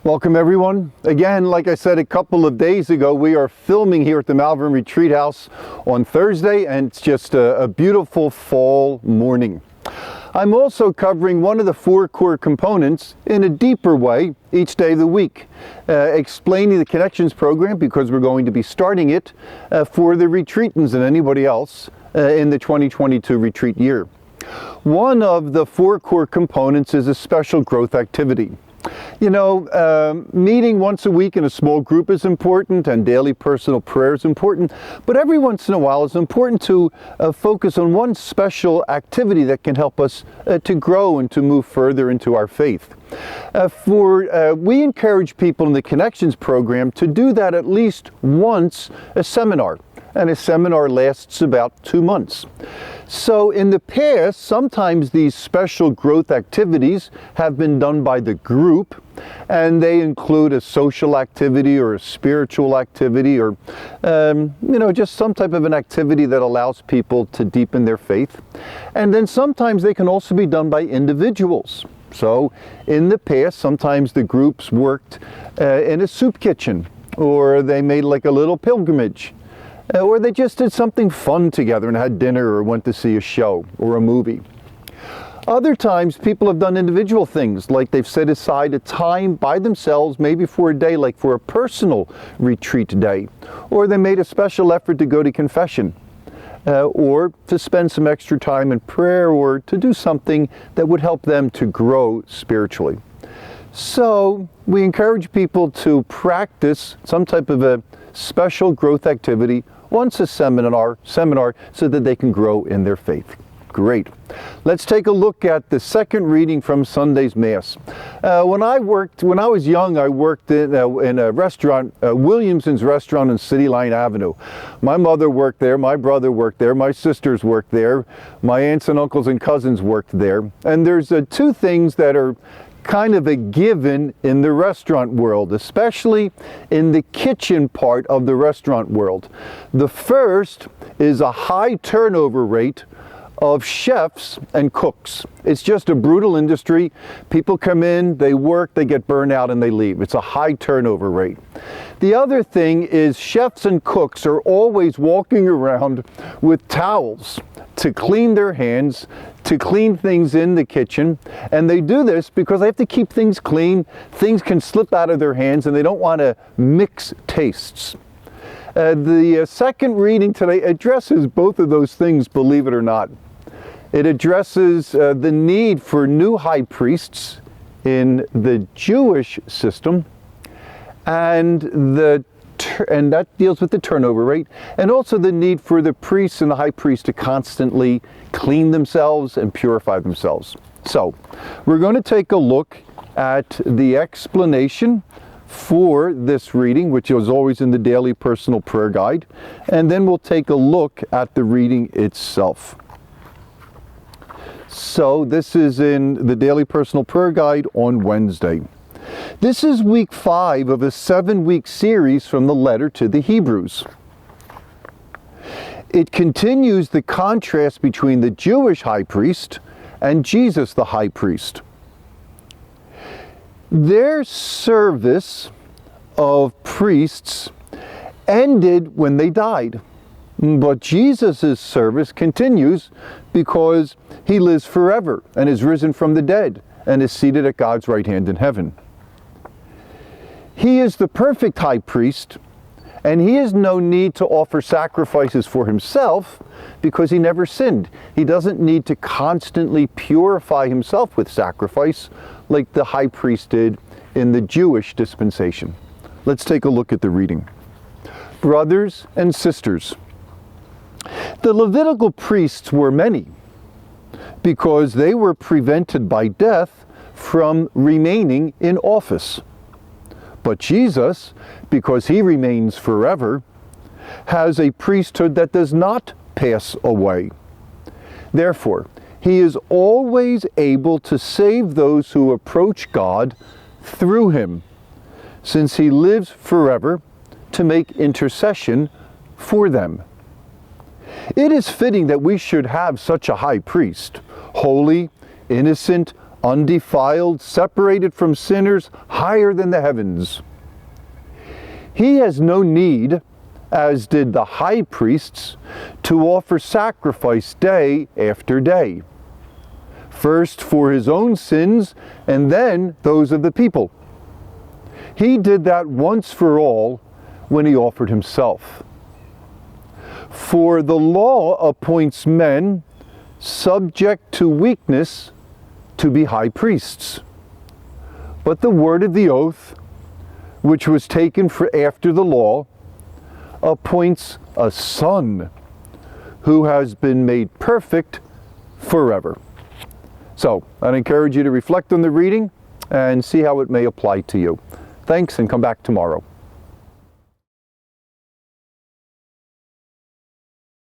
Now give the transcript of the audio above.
Welcome everyone. Again, like I said a couple of days ago, we are filming here at the Malvern Retreat House on Thursday, and it's just a beautiful fall morning. I'm also covering one of the four core components in a deeper way each day of the week, explaining the Connections program because we're going to be starting it for the retreatants and anybody else in the 2022 retreat year. One of the four core components is a special growth activity. You know, meeting once a week in a small group is important, and daily personal prayer is important, but every once in a while it's important to focus on one special activity that can help us to grow and to move further into our faith. We encourage people in the Connections program to do that at least once a seminar. And a seminar lasts about 2 months. So in the past, sometimes these special growth activities have been done by the group, and they include a social activity or a spiritual activity or, just some type of an activity that allows people to deepen their faith. And then sometimes they can also be done by individuals. So in the past, sometimes the groups worked in a soup kitchen, or they made like a little pilgrimage. Or they just did something fun together and had dinner or went to see a show or a movie. Other times people have done individual things, like they've set aside a time by themselves, maybe for a day, like for a personal retreat day. Or they made a special effort to go to confession, or to spend some extra time in prayer, or to do something that would help them to grow spiritually. So we encourage people to practice some type of a special growth activity once a seminar so that they can grow in their faith. Great. Let's take a look at the second reading from Sunday's Mass. When I was young, I worked in a restaurant, Williamson's Restaurant on City Line Avenue. My mother worked there, my brother worked there, my sisters worked there, my aunts and uncles and cousins worked there. And there's two things that are kind of a given in the restaurant world, especially in the kitchen part of the restaurant world. The first is a high turnover rate of chefs and cooks. It's just a brutal industry. People come in, they work, they get burned out, and they leave. It's a high turnover rate. The other thing is chefs and cooks are always walking around with towels to clean their hands, to clean things in the kitchen, and they do this because they have to keep things clean. Things can slip out of their hands, and they don't want to mix tastes. The second reading today addresses both of those things, believe it or not. It addresses the need for new high priests in the Jewish system, and that deals with the turnover rate, and also the need for the priests and the high priest to constantly clean themselves and purify themselves. So we're going to take a look at the explanation for this reading, which is always in the Daily Personal Prayer Guide, and then we'll take a look at the reading itself. So this is in the Daily Personal Prayer Guide on Wednesday. This is week 5 of a 7-week series from the letter to the Hebrews. It continues the contrast between the Jewish high priest and Jesus the high priest. Their service of priests ended when they died, but Jesus' service continues because he lives forever and is risen from the dead and is seated at God's right hand in heaven. He is the perfect high priest, and he has no need to offer sacrifices for himself because he never sinned. He doesn't need to constantly purify himself with sacrifice like the high priest did in the Jewish dispensation. Let's take a look at the reading. Brothers and sisters, the Levitical priests were many because they were prevented by death from remaining in office. But Jesus, because he remains forever, has a priesthood that does not pass away. Therefore, he is always able to save those who approach God through him, since he lives forever to make intercession for them. It is fitting that we should have such a high priest, holy, innocent, undefiled, separated from sinners, higher than the heavens. He has no need, as did the high priests, to offer sacrifice day after day, first for his own sins and then those of the people. He did that once for all when he offered himself. For the law appoints men subject to weakness to be high priests. But the word of the oath, which was taken for after the law, appoints a son who has been made perfect forever. So I'd encourage you to reflect on the reading and see how it may apply to you. Thanks, and come back tomorrow.